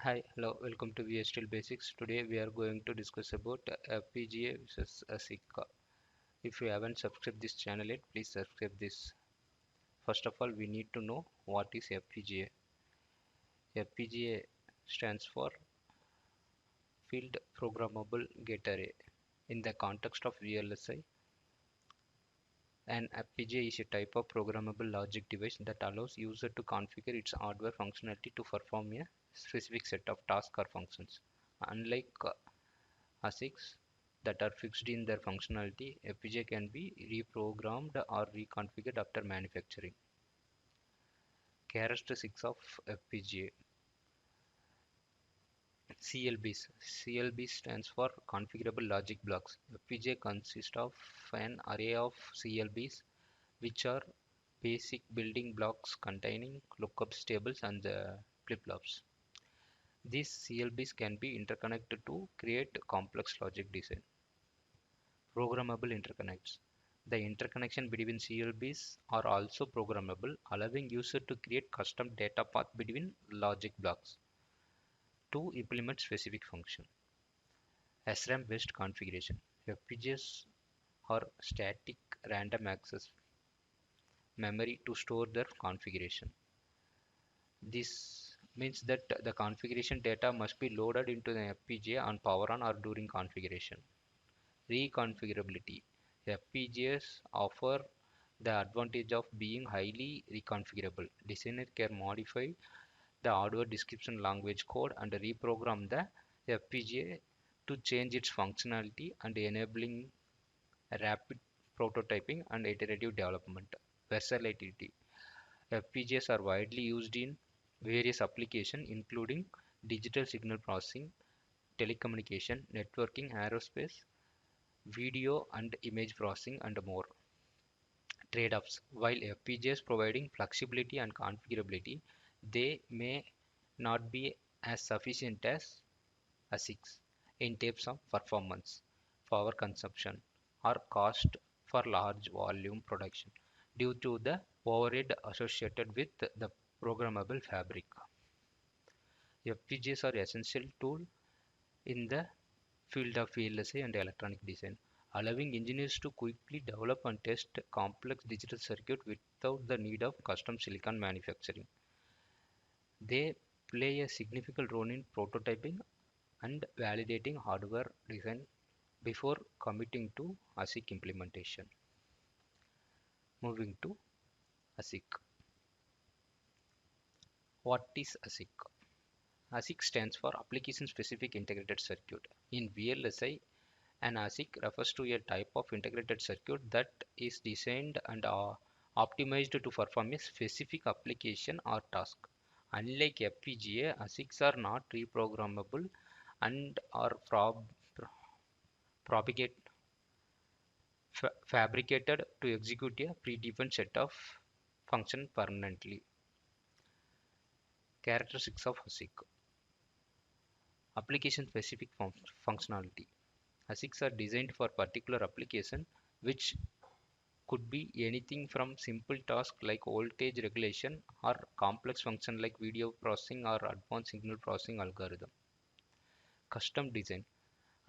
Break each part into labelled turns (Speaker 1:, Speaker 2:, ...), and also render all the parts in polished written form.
Speaker 1: Hi, hello, welcome to VSTL Basics. Today we are going to discuss about FPGA versus ASIC. If you haven't subscribed this channel yet, please subscribe this. First of all, we need to know what is FPGA. FPGA stands for Field Programmable Gate Array. In the context of VLSI, an FPGA is a type of programmable logic device that allows user to configure its hardware functionality to perform a specific set of tasks or functions. Unlike ASICs that are fixed in their functionality, FPGA can be reprogrammed or reconfigured after manufacturing. Characteristics of FPGA. CLBs. CLB stands for Configurable Logic Blocks. FPGA consists of an array of CLBs, which are basic building blocks containing lookup tables and flip-flops. These CLBs can be interconnected to create complex logic design. Programmable interconnects. The interconnection between CLBs are also programmable, allowing user to create custom data path between logic blocks to implement specific function. SRAM based configuration. FPGAs are static random access memory to store their configuration. This means that the configuration data must be loaded into the FPGA on power on or during configuration. Reconfigurability. FPGAs offer the advantage of being highly reconfigurable. Designer can modify the hardware description language code and reprogram the FPGA to change its functionality and enabling rapid prototyping and iterative development. Versatility. FPGAs are widely used in various applications including digital signal processing, telecommunication, networking, aerospace, video and image processing, and more. Trade-offs. While FPGAs providing flexibility and configurability, they may not be as sufficient as ASICs in terms of performance, power consumption, or cost for large volume production due to the overhead associated with the programmable fabric. FPGAs are essential tool in the field of VLSI and electronic design, allowing engineers to quickly develop and test complex digital circuits without the need of custom silicon manufacturing. They play a significant role in prototyping and validating hardware design before committing to ASIC implementation. Moving to ASIC. What is ASIC? ASIC stands for Application Specific Integrated Circuit. In VLSI, an ASIC refers to a type of integrated circuit that is designed and optimized to perform a specific application or task. Unlike FPGA, ASICs are not reprogrammable and are propagate fabricated to execute a predefined set of functions permanently. Characteristics of ASIC. Application specific functionality. ASICs are designed for particular application, which could be anything from simple tasks like voltage regulation or complex function like video processing or advanced signal processing algorithm. Custom design.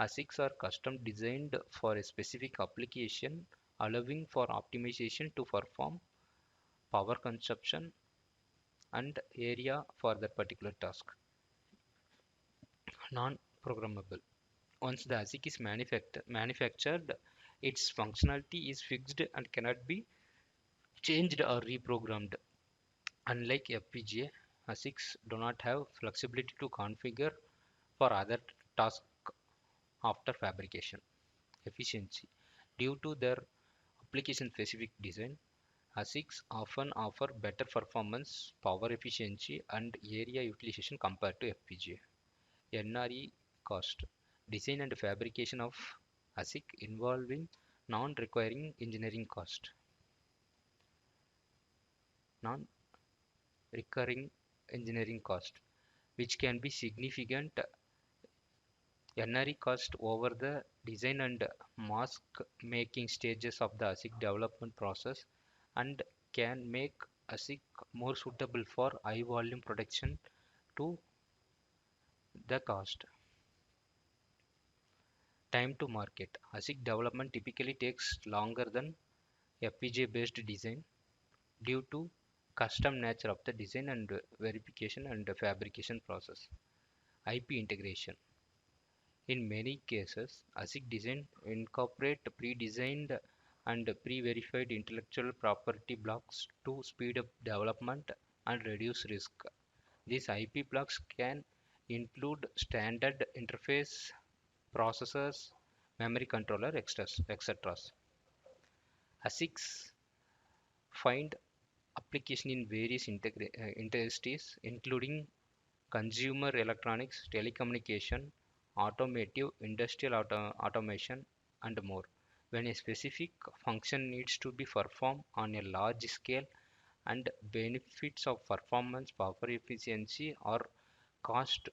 Speaker 1: ASICs are custom designed for a specific application, allowing for optimization to perform power consumption and area for that particular task. Non-programmable. Once the ASIC is manufactured, its functionality is fixed and cannot be changed or reprogrammed. Unlike FPGA, ASICs do not have flexibility to configure for other tasks after fabrication. Efficiency. Due to their application-specific design, ASICs often offer better performance, power efficiency, and area utilization compared to FPGA. NRE cost. Design and fabrication of ASIC involving non-requiring engineering cost. Non-recurring engineering cost, which can be significant. NRE cost over the design and mask making stages of the ASIC development process and can make ASIC more suitable for high volume production to the cost. Time to market. ASIC development typically takes longer than FPGA based design due to custom nature of the design and verification and fabrication process. IP integration. In many cases, ASIC design incorporate pre-designed and pre-verified intellectual property blocks to speed up development and reduce risk. These IP blocks can include standard interface, processors, memory controller, etc. ASICs find application in various industries, including consumer electronics, telecommunication, automotive, industrial automation, and more. When a specific function needs to be performed on a large scale and benefits of performance, power efficiency, or cost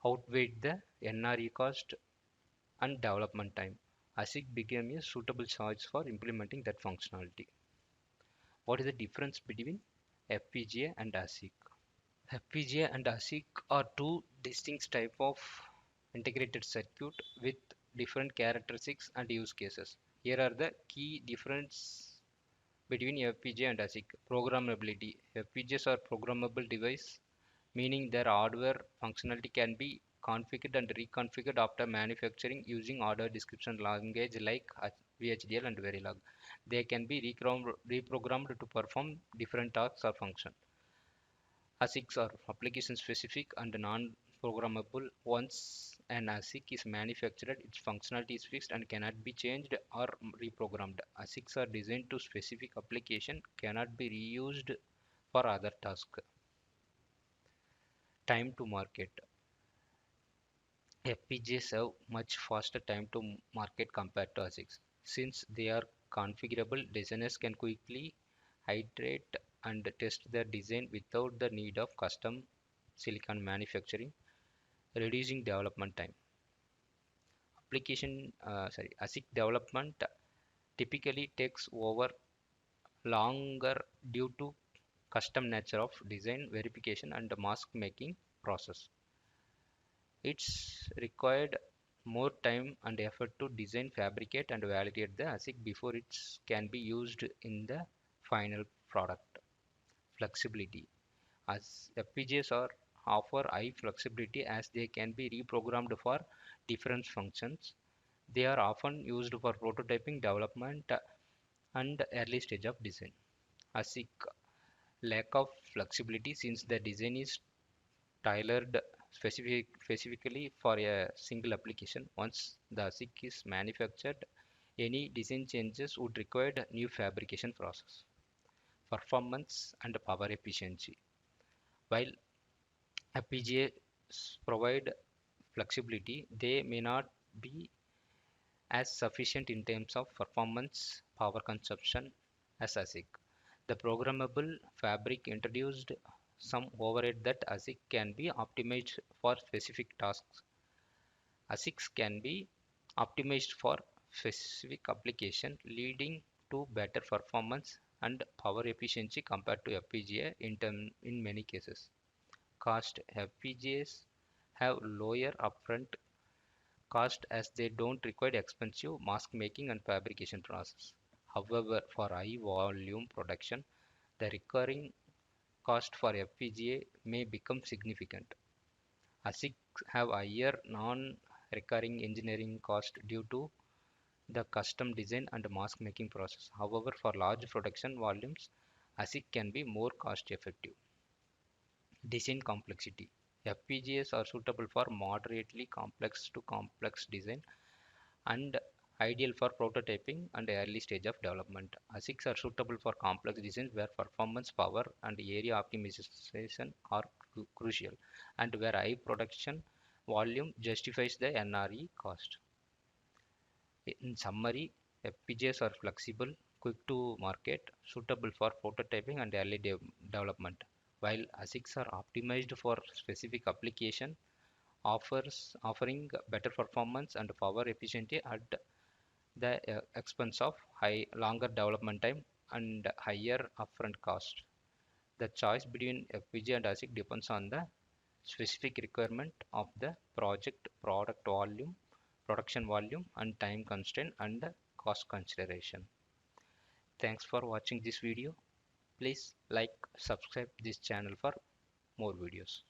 Speaker 1: outweigh the NRE cost and development time, ASIC became a suitable choice for implementing that functionality. What is the difference between FPGA and ASIC? FPGA and ASIC are two distinct types of integrated circuit with different characteristics and use cases. Here are the key differences between FPGA and ASIC. Programmability. FPGAs are programmable device, meaning their hardware functionality can be configured and reconfigured after manufacturing using order description language like VHDL and Verilog. They can be reprogrammed to perform different tasks or functions. ASICs are application specific and non-programmable. Once an ASIC is manufactured, its functionality is fixed and cannot be changed or reprogrammed. ASICs are designed to specific application, cannot be reused for other tasks. Time to market. FPGAs have much faster time to market compared to ASICs. Since they are configurable, designers can quickly iterate and test their design without the need of custom silicon manufacturing, reducing development time. ASIC development typically takes over longer due to custom nature of design, verification, and mask making process. It's required more time and effort to design, fabricate, and validate the ASIC before it can be used in the final product. Flexibility. As FPGAs offer high flexibility as they can be reprogrammed for different functions. They are often used for prototyping, development, and early stage of design. ASIC lack of flexibility since the design is tailored specifically for a single application. Once the ASIC is manufactured, any design changes would require a new fabrication process. Performance and power efficiency. While FPGAs provide flexibility, they may not be as sufficient in terms of performance power consumption as ASIC. The programmable fabric introduced some overhead that ASIC can be optimized for specific tasks. ASICs can be optimized for specific application, leading to better performance and power efficiency compared to FPGA in many cases. Cost. FPGAs have lower upfront cost as they don't require expensive mask making and fabrication process. However, for high volume production, the recurring cost for FPGA may become significant. ASICs have higher non-recurring engineering cost due to the custom design and mask making process. However, for large production volumes, ASIC can be more cost effective. Design complexity. FPGAs are suitable for moderately complex to complex design and ideal for prototyping and early stage of development. ASICs are suitable for complex designs where performance, power, and area optimization are crucial, and where high production volume justifies the NRE cost. In summary, FPGAs are flexible, quick to market, suitable for prototyping and early development, while ASICs are optimized for specific application, offering better performance and power efficiency at the expense of longer development time and higher upfront cost. The choice between FPGA and ASIC depends on the specific requirement of the production volume and time constraint and the cost consideration. Thanks for watching this video. Please like, subscribe this channel for more videos.